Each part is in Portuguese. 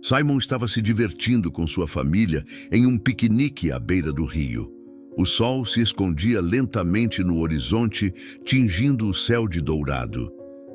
Simon estava se divertindo com sua família em um piquenique à beira do rio. O sol se escondia lentamente no horizonte, tingindo o céu de dourado.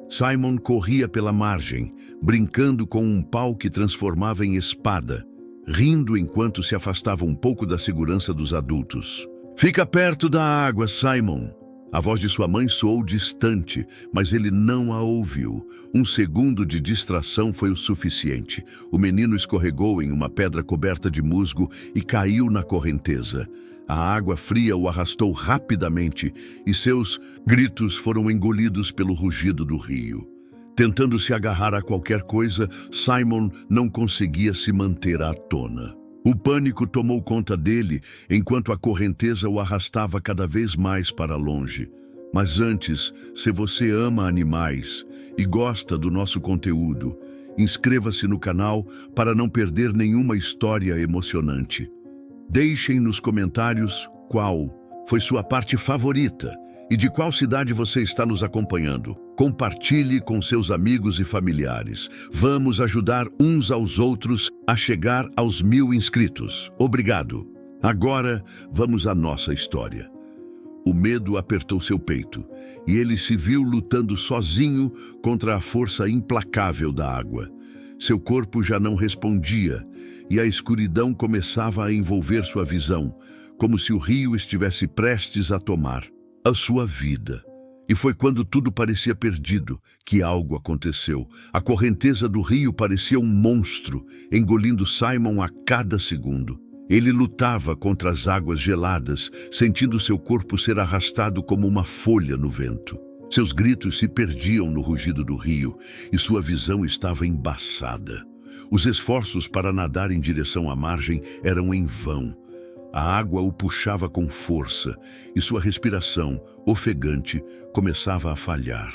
Simon corria pela margem, brincando com um pau que transformava em espada, rindo enquanto se afastava um pouco da segurança dos adultos. "Fica perto da água, Simon!" A voz de sua mãe soou distante, mas ele não a ouviu. Um segundo de distração foi o suficiente. O menino escorregou em uma pedra coberta de musgo e caiu na correnteza. A água fria o arrastou rapidamente e seus gritos foram engolidos pelo rugido do rio. Tentando se agarrar a qualquer coisa, Simon não conseguia se manter à tona. O pânico tomou conta dele enquanto a correnteza o arrastava cada vez mais para longe. Mas antes, se você ama animais e gosta do nosso conteúdo, inscreva-se no canal para não perder nenhuma história emocionante. Deixem nos comentários qual foi sua parte favorita e de qual cidade você está nos acompanhando. Compartilhe com seus amigos e familiares. Vamos ajudar uns aos outros a chegar aos 1000 inscritos. Obrigado. Agora, vamos à nossa história. O medo apertou seu peito e ele se viu lutando sozinho contra a força implacável da água. Seu corpo já não respondia e a escuridão começava a envolver sua visão, como se o rio estivesse prestes a tomar a sua vida. E foi quando tudo parecia perdido que algo aconteceu. A correnteza do rio parecia um monstro, engolindo Simon a cada segundo. Ele lutava contra as águas geladas, sentindo seu corpo ser arrastado como uma folha no vento. Seus gritos se perdiam no rugido do rio e sua visão estava embaçada. Os esforços para nadar em direção à margem eram em vão. A água o puxava com força e sua respiração, ofegante, começava a falhar.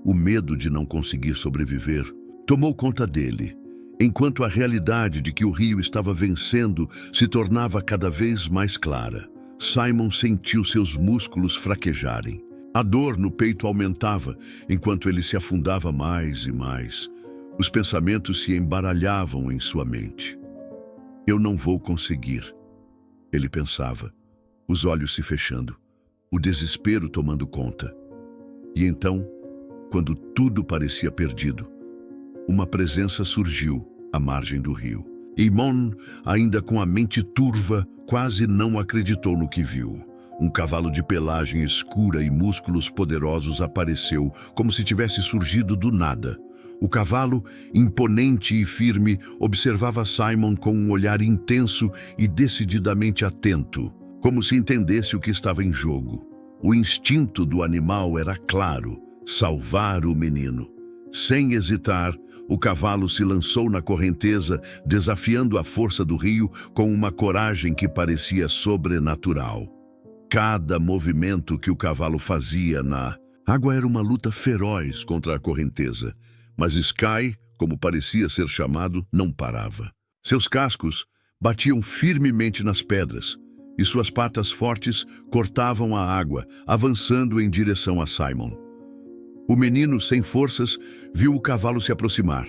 O medo de não conseguir sobreviver tomou conta dele, enquanto a realidade de que o rio estava vencendo se tornava cada vez mais clara. Simon sentiu seus músculos fraquejarem. A dor no peito aumentava enquanto ele se afundava mais e mais. Os pensamentos se embaralhavam em sua mente. "Eu não vou conseguir", ele pensava, os olhos se fechando, o desespero tomando conta. E então, quando tudo parecia perdido, uma presença surgiu à margem do rio. Eamon, ainda com a mente turva, quase não acreditou no que viu. Um cavalo de pelagem escura e músculos poderosos apareceu, como se tivesse surgido do nada. O cavalo, imponente e firme, observava Simon com um olhar intenso e decididamente atento, como se entendesse o que estava em jogo. O instinto do animal era claro: salvar o menino. Sem hesitar, o cavalo se lançou na correnteza, desafiando a força do rio com uma coragem que parecia sobrenatural. Cada movimento que o cavalo fazia na água era uma luta feroz contra a correnteza. Mas Sky, como parecia ser chamado, não parava. Seus cascos batiam firmemente nas pedras e suas patas fortes cortavam a água, avançando em direção a Simon. O menino, sem forças, viu o cavalo se aproximar.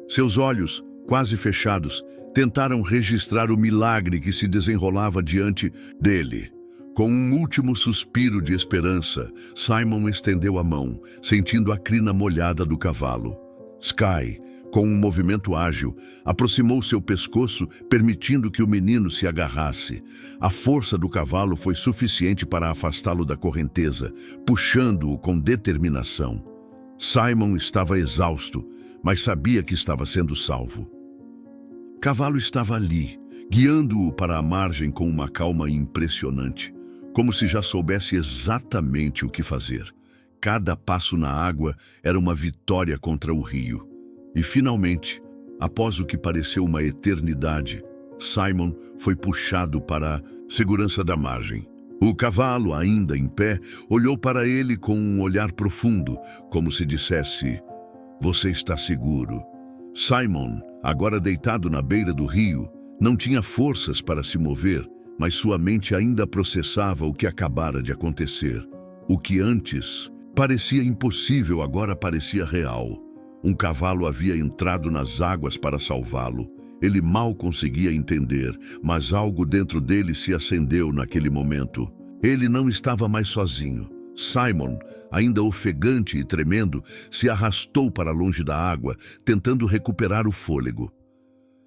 Seus olhos, quase fechados, tentaram registrar o milagre que se desenrolava diante dele. Com um último suspiro de esperança, Simon estendeu a mão, sentindo a crina molhada do cavalo. Sky, com um movimento ágil, aproximou seu pescoço, permitindo que o menino se agarrasse. A força do cavalo foi suficiente para afastá-lo da correnteza, puxando-o com determinação. Simon estava exausto, mas sabia que estava sendo salvo. O cavalo estava ali, guiando-o para a margem com uma calma impressionante, como se já soubesse exatamente o que fazer. Cada passo na água era uma vitória contra o rio. E, finalmente, após o que pareceu uma eternidade, Simon foi puxado para a segurança da margem. O cavalo, ainda em pé, olhou para ele com um olhar profundo, como se dissesse: "Você está seguro." Simon, agora deitado na beira do rio, não tinha forças para se mover, mas sua mente ainda processava o que acabara de acontecer. O que antes parecia impossível agora parecia real. Um cavalo havia entrado nas águas para salvá-lo, Ele mal conseguia entender, mas algo dentro dele se acendeu naquele momento. Ele não estava mais sozinho. Simon, ainda ofegante e tremendo, se arrastou para longe da água, tentando recuperar o fôlego.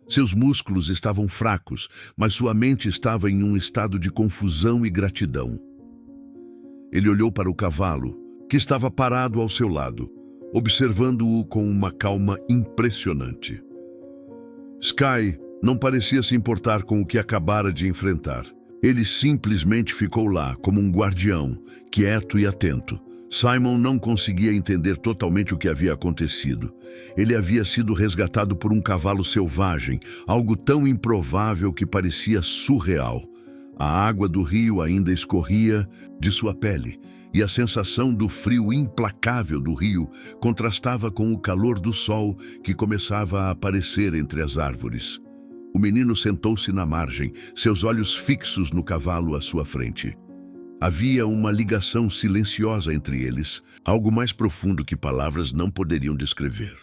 Seus músculos estavam fracos, mas sua mente estava em um estado de confusão e gratidão. Ele olhou para o cavalo, que estava parado ao seu lado, observando-o com uma calma impressionante. Sky não parecia se importar com o que acabara de enfrentar. Ele simplesmente ficou lá, como um guardião, quieto e atento. Simon não conseguia entender totalmente o que havia acontecido. Ele havia sido resgatado por um cavalo selvagem, algo tão improvável que parecia surreal. A água do rio ainda escorria de sua pele, e a sensação do frio implacável do rio contrastava com o calor do sol que começava a aparecer entre as árvores. O menino sentou-se na margem, seus olhos fixos no cavalo à sua frente. Havia uma ligação silenciosa entre eles, algo mais profundo que palavras não poderiam descrever.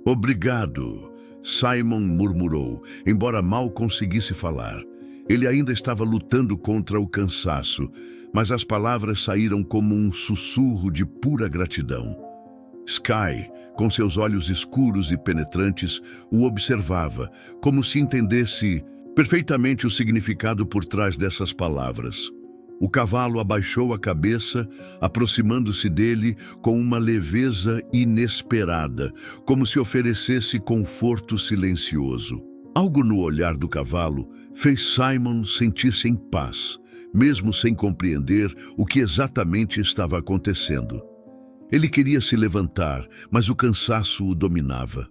"Obrigado", Simon murmurou, embora mal conseguisse falar. Ele ainda estava lutando contra o cansaço, mas as palavras saíram como um sussurro de pura gratidão. Sky, com seus olhos escuros e penetrantes, o observava, como se entendesse perfeitamente o significado por trás dessas palavras. O cavalo abaixou a cabeça, aproximando-se dele com uma leveza inesperada, como se oferecesse conforto silencioso. Algo no olhar do cavalo fez Simon sentir-se em paz, mesmo sem compreender o que exatamente estava acontecendo. Ele queria se levantar, mas o cansaço o dominava.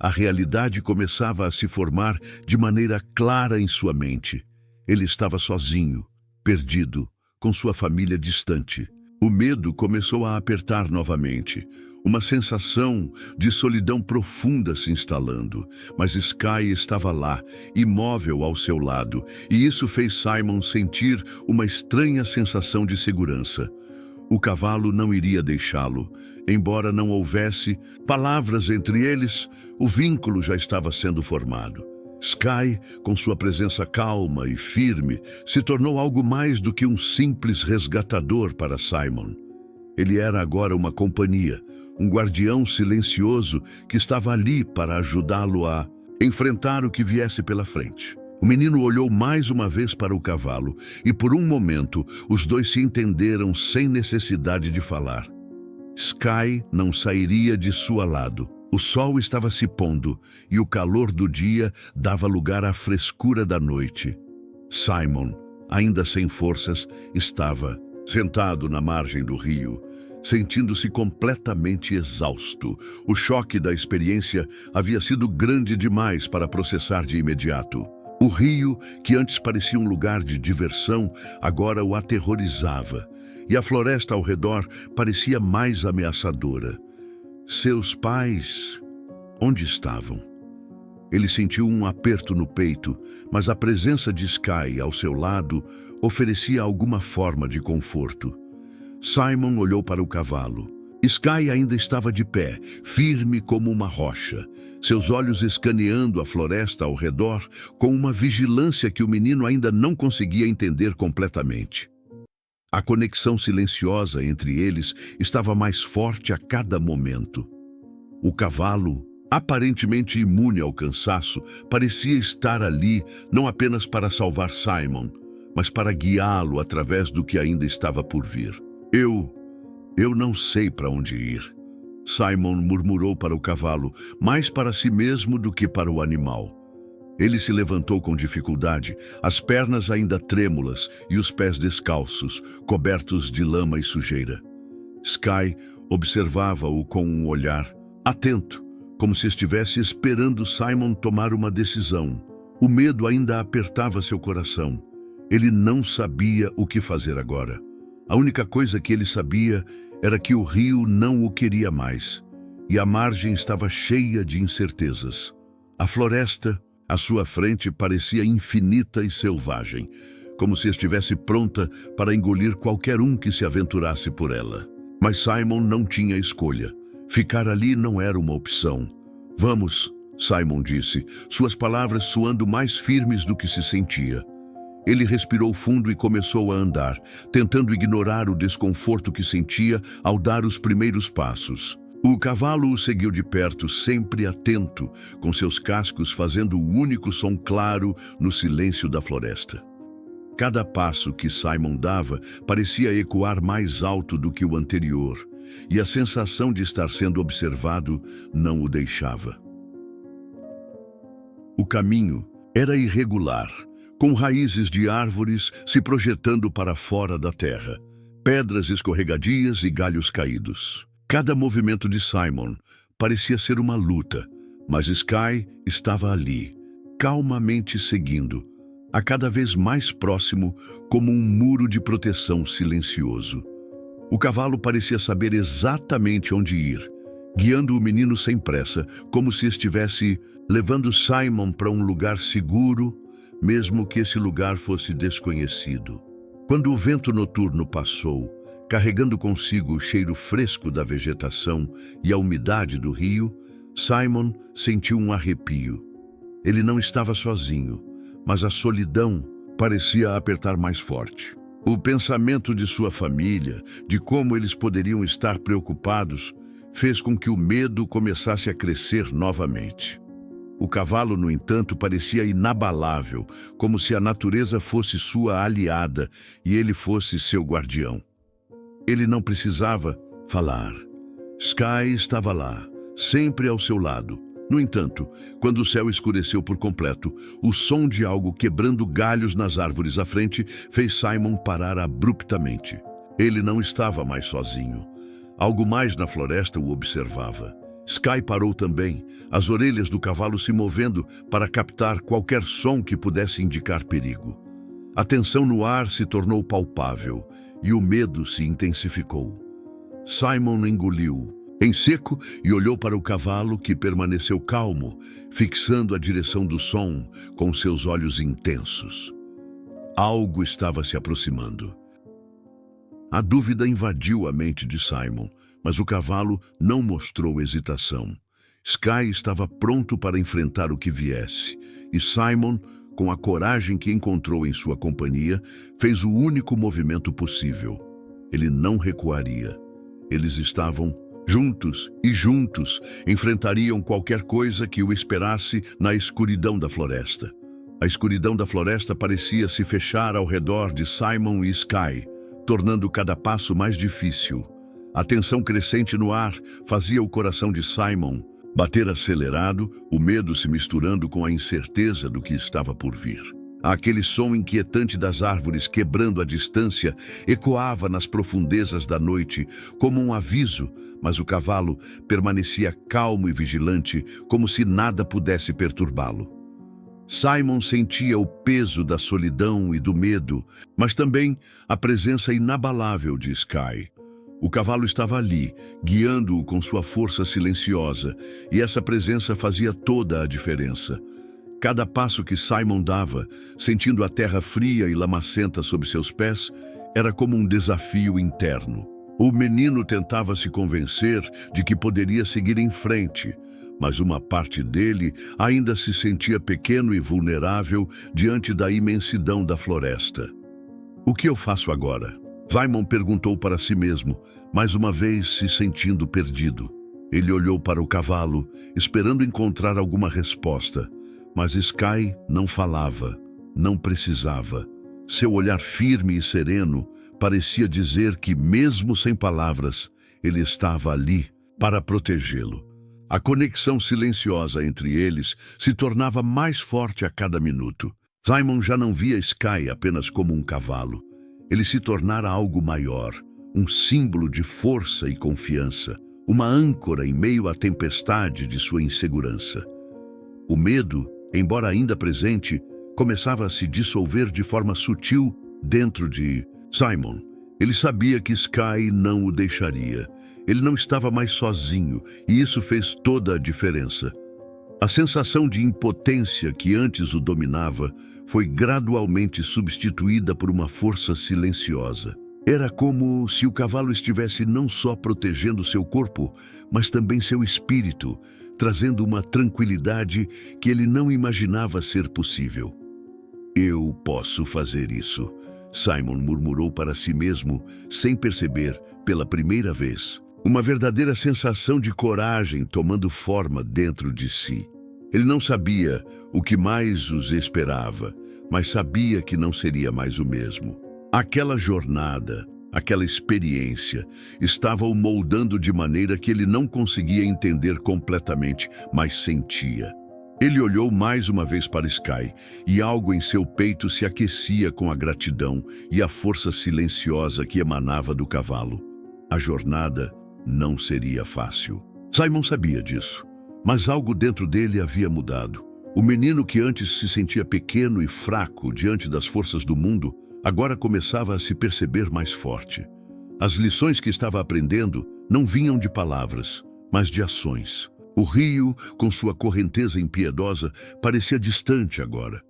A realidade começava a se formar de maneira clara em sua mente. Ele estava sozinho, perdido, com sua família distante. O medo começou a apertar novamente, uma sensação de solidão profunda se instalando, mas Sky estava lá, imóvel ao seu lado, e isso fez Simon sentir uma estranha sensação de segurança. O cavalo não iria deixá-lo. Embora não houvesse palavras entre eles, o vínculo já estava sendo formado. Sky, com sua presença calma e firme, se tornou algo mais do que um simples resgatador para Simon. Ele era agora uma companhia, um guardião silencioso que estava ali para ajudá-lo a enfrentar o que viesse pela frente. O menino olhou mais uma vez para o cavalo e, por um momento, os dois se entenderam sem necessidade de falar. Sky não sairia de seu lado. O sol estava se pondo e o calor do dia dava lugar à frescura da noite. Simon, ainda sem forças, estava sentado na margem do rio, sentindo-se completamente exausto. O choque da experiência havia sido grande demais para processar de imediato. O rio, que antes parecia um lugar de diversão, agora o aterrorizava, e a floresta ao redor parecia mais ameaçadora. Seus pais, onde estavam? Ele sentiu um aperto no peito, mas a presença de Sky ao seu lado oferecia alguma forma de conforto. Simon olhou para o cavalo. Sky ainda estava de pé, firme como uma rocha, seus olhos escaneando a floresta ao redor com uma vigilância que o menino ainda não conseguia entender completamente. A conexão silenciosa entre eles estava mais forte a cada momento. O cavalo, aparentemente imune ao cansaço, parecia estar ali não apenas para salvar Simon, mas para guiá-lo através do que ainda estava por vir. Eu não sei para onde ir. Simon murmurou para o cavalo, mais para si mesmo do que para o animal. Ele se levantou com dificuldade, as pernas ainda trêmulas e os pés descalços, cobertos de lama e sujeira. Sky observava-o com um olhar atento, como se estivesse esperando Simon tomar uma decisão. O medo ainda apertava seu coração. Ele não sabia o que fazer agora. A única coisa que ele sabia era que o rio não o queria mais, e a margem estava cheia de incertezas. A floresta, à sua frente, parecia infinita e selvagem, como se estivesse pronta para engolir qualquer um que se aventurasse por ela. Mas Simon não tinha escolha. Ficar ali não era uma opção. "Vamos", Simon disse, suas palavras soando mais firmes do que se sentia. Ele respirou fundo e começou a andar, tentando ignorar o desconforto que sentia ao dar os primeiros passos. O cavalo o seguiu de perto, sempre atento, com seus cascos fazendo o único som claro no silêncio da floresta. Cada passo que Simon dava parecia ecoar mais alto do que o anterior, e a sensação de estar sendo observado não o deixava. O caminho era irregular, com raízes de árvores se projetando para fora da terra, pedras escorregadias e galhos caídos. Cada movimento de Simon parecia ser uma luta, mas Sky estava ali, calmamente seguindo, a cada vez mais próximo, como um muro de proteção silencioso. O cavalo parecia saber exatamente onde ir, guiando o menino sem pressa, como se estivesse levando Simon para um lugar seguro, mesmo que esse lugar fosse desconhecido. Quando o vento noturno passou, carregando consigo o cheiro fresco da vegetação e a umidade do rio, Simon sentiu um arrepio. Ele não estava sozinho, mas a solidão parecia apertar mais forte. O pensamento de sua família, de como eles poderiam estar preocupados, fez com que o medo começasse a crescer novamente. O cavalo, no entanto, parecia inabalável, como se a natureza fosse sua aliada e ele fosse seu guardião. Ele não precisava falar. Sky estava lá, sempre ao seu lado. No entanto, quando o céu escureceu por completo, o som de algo quebrando galhos nas árvores à frente fez Simon parar abruptamente. Ele não estava mais sozinho. Algo mais na floresta o observava. Sky parou também, as orelhas do cavalo se movendo para captar qualquer som que pudesse indicar perigo. A tensão no ar se tornou palpável e o medo se intensificou. Simon engoliu em seco e olhou para o cavalo, que permaneceu calmo, fixando a direção do som com seus olhos intensos. Algo estava se aproximando. A dúvida invadiu a mente de Simon, mas o cavalo não mostrou hesitação. Sky estava pronto para enfrentar o que viesse, e Simon, com a coragem que encontrou em sua companhia, fez o único movimento possível. Ele não recuaria. Eles estavam juntos e juntos enfrentariam qualquer coisa que o esperasse na escuridão da floresta. A escuridão da floresta parecia se fechar ao redor de Simon e Sky, tornando cada passo mais difícil. A tensão crescente no ar fazia o coração de Simon bater acelerado, o medo se misturando com a incerteza do que estava por vir. Aquele som inquietante das árvores quebrando a distância ecoava nas profundezas da noite como um aviso, mas o cavalo permanecia calmo e vigilante, como se nada pudesse perturbá-lo. Simon sentia o peso da solidão e do medo, mas também a presença inabalável de Sky. O cavalo estava ali, guiando-o com sua força silenciosa, e essa presença fazia toda a diferença. Cada passo que Simon dava, sentindo a terra fria e lamacenta sob seus pés, era como um desafio interno. O menino tentava se convencer de que poderia seguir em frente, mas uma parte dele ainda se sentia pequeno e vulnerável diante da imensidão da floresta. O que eu faço agora? Simon perguntou para si mesmo, mais uma vez se sentindo perdido. Ele olhou para o cavalo, esperando encontrar alguma resposta, mas Sky não falava, não precisava. Seu olhar firme e sereno parecia dizer que, mesmo sem palavras, ele estava ali para protegê-lo. A conexão silenciosa entre eles se tornava mais forte a cada minuto. Simon já não via Sky apenas como um cavalo. Ele se tornara algo maior, um símbolo de força e confiança, uma âncora em meio à tempestade de sua insegurança. O medo, embora ainda presente, começava a se dissolver de forma sutil dentro de Simon. Ele sabia que Sky não o deixaria. Ele não estava mais sozinho, e isso fez toda a diferença. A sensação de impotência que antes o dominava foi gradualmente substituída por uma força silenciosa. Era como se o cavalo estivesse não só protegendo seu corpo, mas também seu espírito, trazendo uma tranquilidade que ele não imaginava ser possível. Eu posso fazer isso, Simon murmurou para si mesmo, sem perceber, pela primeira vez. Uma verdadeira sensação de coragem tomando forma dentro de si. Ele não sabia o que mais os esperava, mas sabia que não seria mais o mesmo. Aquela jornada, aquela experiência, estava o moldando de maneira que ele não conseguia entender completamente, mas sentia. Ele olhou mais uma vez para Sky, e algo em seu peito se aquecia com a gratidão e a força silenciosa que emanava do cavalo. A jornada não seria fácil. Simon sabia disso, mas algo dentro dele havia mudado. O menino que antes se sentia pequeno e fraco diante das forças do mundo, agora começava a se perceber mais forte. As lições que estava aprendendo não vinham de palavras, mas de ações. O rio, com sua correnteza impiedosa, parecia distante agora,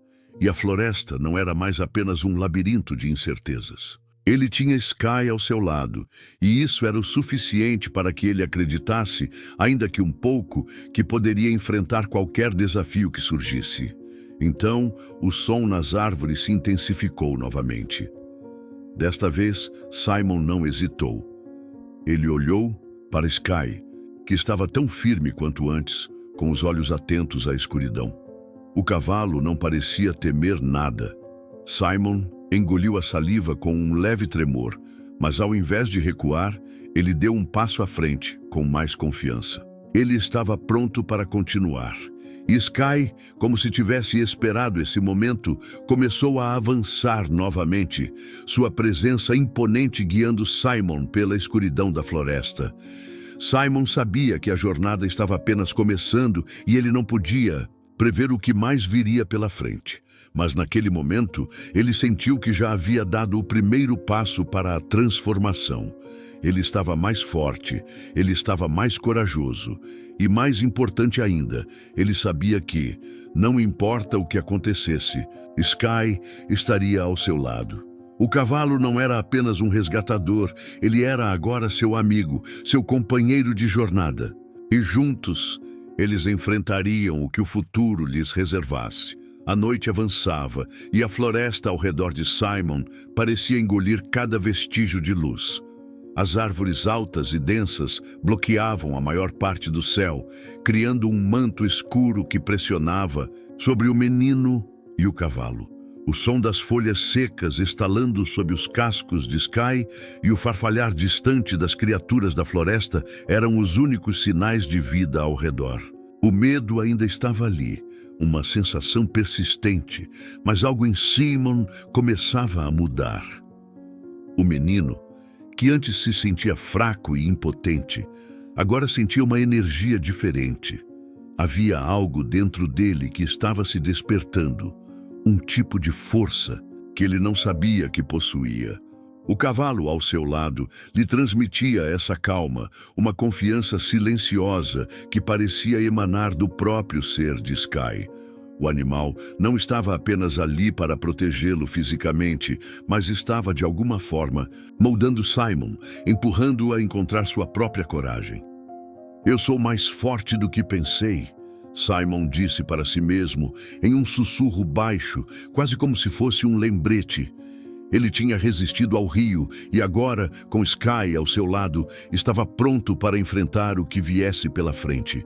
e a floresta não era mais apenas um labirinto de incertezas. Ele tinha Sky ao seu lado, e isso era o suficiente para que ele acreditasse, ainda que um pouco, que poderia enfrentar qualquer desafio que surgisse. Então, o som nas árvores se intensificou novamente. Desta vez, Simon não hesitou. Ele olhou para Sky, que estava tão firme quanto antes, com os olhos atentos à escuridão. O cavalo não parecia temer nada. Simon engoliu a saliva com um leve tremor, mas ao invés de recuar, ele deu um passo à frente, com mais confiança. Ele estava pronto para continuar. E Sky, como se tivesse esperado esse momento, começou a avançar novamente, sua presença imponente guiando Simon pela escuridão da floresta. Simon sabia que a jornada estava apenas começando e ele não podia prever o que mais viria pela frente. Mas naquele momento, ele sentiu que já havia dado o primeiro passo para a transformação. Ele estava mais forte, ele estava mais corajoso. E mais importante ainda, ele sabia que, não importa o que acontecesse, Sky estaria ao seu lado. O cavalo não era apenas um resgatador, ele era agora seu amigo, seu companheiro de jornada. E juntos, eles enfrentariam o que o futuro lhes reservasse. A noite avançava e a floresta ao redor de Simon parecia engolir cada vestígio de luz. As árvores altas e densas bloqueavam a maior parte do céu, criando um manto escuro que pressionava sobre o menino e o cavalo. O som das folhas secas estalando sob os cascos de Sky e o farfalhar distante das criaturas da floresta eram os únicos sinais de vida ao redor. O medo ainda estava ali, uma sensação persistente, mas algo em Simon começava a mudar. O menino, que antes se sentia fraco e impotente, agora sentia uma energia diferente. Havia algo dentro dele que estava se despertando, um tipo de força que ele não sabia que possuía. O cavalo ao seu lado lhe transmitia essa calma, uma confiança silenciosa que parecia emanar do próprio ser de Sky. O animal não estava apenas ali para protegê-lo fisicamente, mas estava, de alguma forma, moldando Simon, empurrando-o a encontrar sua própria coragem. "Eu sou mais forte do que pensei", Simon disse para si mesmo, em um sussurro baixo, quase como se fosse um lembrete. Ele tinha resistido ao rio e agora, com Sky ao seu lado, estava pronto para enfrentar o que viesse pela frente.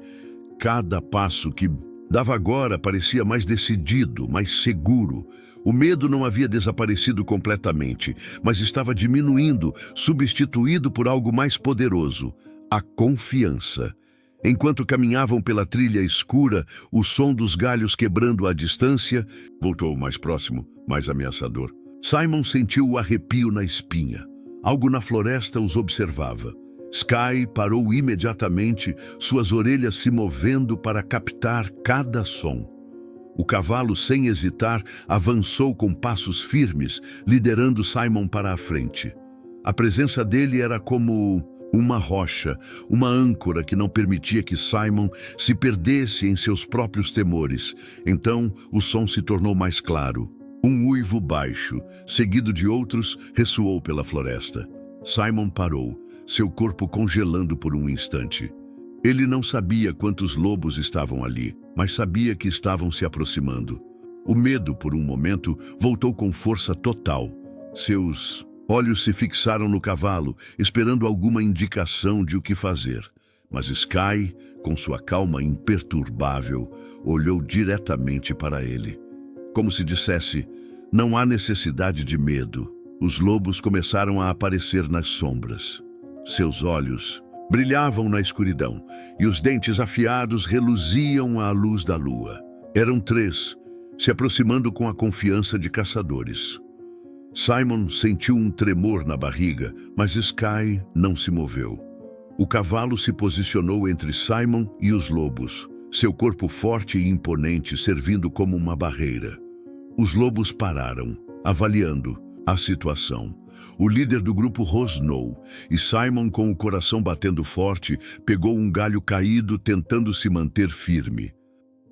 Cada passo que dava agora parecia mais decidido, mais seguro. O medo não havia desaparecido completamente, mas estava diminuindo, substituído por algo mais poderoso: a confiança. Enquanto caminhavam pela trilha escura, o som dos galhos quebrando à distância voltou mais próximo, mais ameaçador. Simon sentiu o arrepio na espinha. Algo na floresta os observava. Sky parou imediatamente, suas orelhas se movendo para captar cada som. O cavalo, sem hesitar, avançou com passos firmes, liderando Simon para a frente. A presença dele era como uma rocha, uma âncora que não permitia que Simon se perdesse em seus próprios temores. Então, o som se tornou mais claro. Um uivo baixo, seguido de outros, ressoou pela floresta. Simon parou, seu corpo congelando por um instante. Ele não sabia quantos lobos estavam ali, mas sabia que estavam se aproximando. O medo, por um momento, voltou com força total. Seus olhos se fixaram no cavalo, esperando alguma indicação de o que fazer. Mas Sky, com sua calma imperturbável, olhou diretamente para ele. Como se dissesse, não há necessidade de medo. Os lobos começaram a aparecer nas sombras. Seus olhos brilhavam na escuridão e os dentes afiados reluziam à luz da lua. Eram 3, se aproximando com a confiança de caçadores. Simon sentiu um tremor na barriga, mas Sky não se moveu. O cavalo se posicionou entre Simon e os lobos, seu corpo forte e imponente servindo como uma barreira. Os lobos pararam, avaliando a situação. O líder do grupo rosnou, e Simon, com o coração batendo forte, pegou um galho caído tentando se manter firme.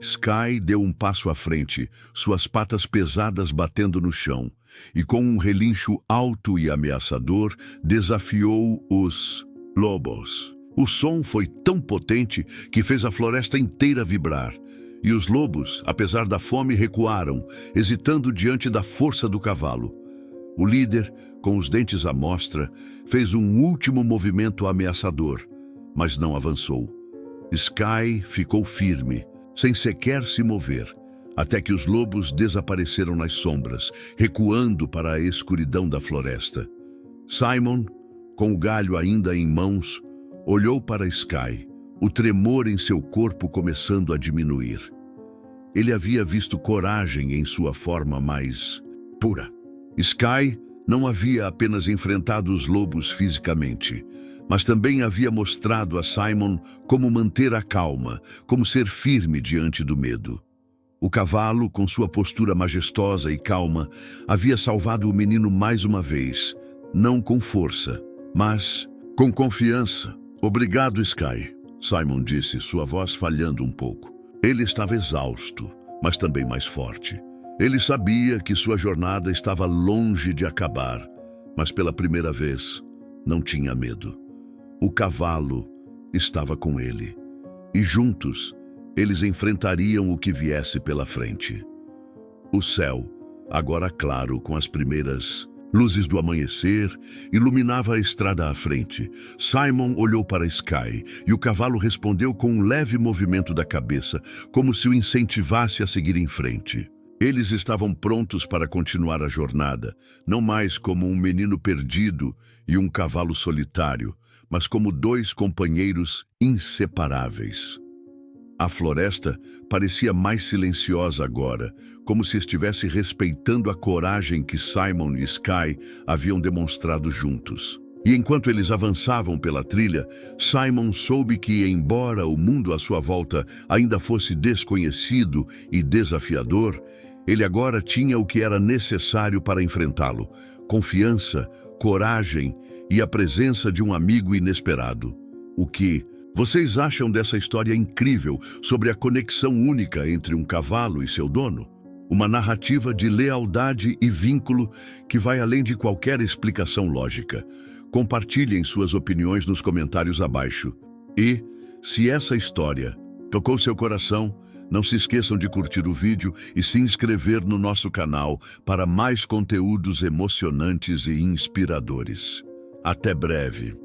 Sky deu um passo à frente, suas patas pesadas batendo no chão, e com um relincho alto e ameaçador, desafiou os lobos. O som foi tão potente que fez a floresta inteira vibrar, e os lobos, apesar da fome, recuaram, hesitando diante da força do cavalo. O líder, com os dentes à mostra, fez um último movimento ameaçador, mas não avançou. Sky ficou firme, sem sequer se mover, até que os lobos desapareceram nas sombras, recuando para a escuridão da floresta. Simon, com o galho ainda em mãos, olhou para Sky, o tremor em seu corpo começando a diminuir. Ele havia visto coragem em sua forma mais pura. Sky não havia apenas enfrentado os lobos fisicamente, mas também havia mostrado a Simon como manter a calma, como ser firme diante do medo. O cavalo, com sua postura majestosa e calma, havia salvado o menino mais uma vez, não com força, mas com confiança. "Obrigado, Sky", Simon disse, sua voz falhando um pouco. Ele estava exausto, mas também mais forte. Ele sabia que sua jornada estava longe de acabar, mas pela primeira vez não tinha medo. O cavalo estava com ele, e juntos eles enfrentariam o que viesse pela frente. O céu, agora claro com as primeiras luzes do amanhecer, iluminava a estrada à frente. Simon olhou para Sky e o cavalo respondeu com um leve movimento da cabeça, como se o incentivasse a seguir em frente. Eles estavam prontos para continuar a jornada, não mais como um menino perdido e um cavalo solitário, mas como 2 companheiros inseparáveis. A floresta parecia mais silenciosa agora, como se estivesse respeitando a coragem que Simon e Sky haviam demonstrado juntos. E enquanto eles avançavam pela trilha, Simon soube que, embora o mundo à sua volta ainda fosse desconhecido e desafiador, ele agora tinha o que era necessário para enfrentá-lo: confiança, coragem e a presença de um amigo inesperado. O que vocês acham dessa história incrível sobre a conexão única entre um cavalo e seu dono? Uma narrativa de lealdade e vínculo que vai além de qualquer explicação lógica. Compartilhem suas opiniões nos comentários abaixo. E, se essa história tocou seu coração, não se esqueçam de curtir o vídeo e se inscrever no nosso canal para mais conteúdos emocionantes e inspiradores. Até breve!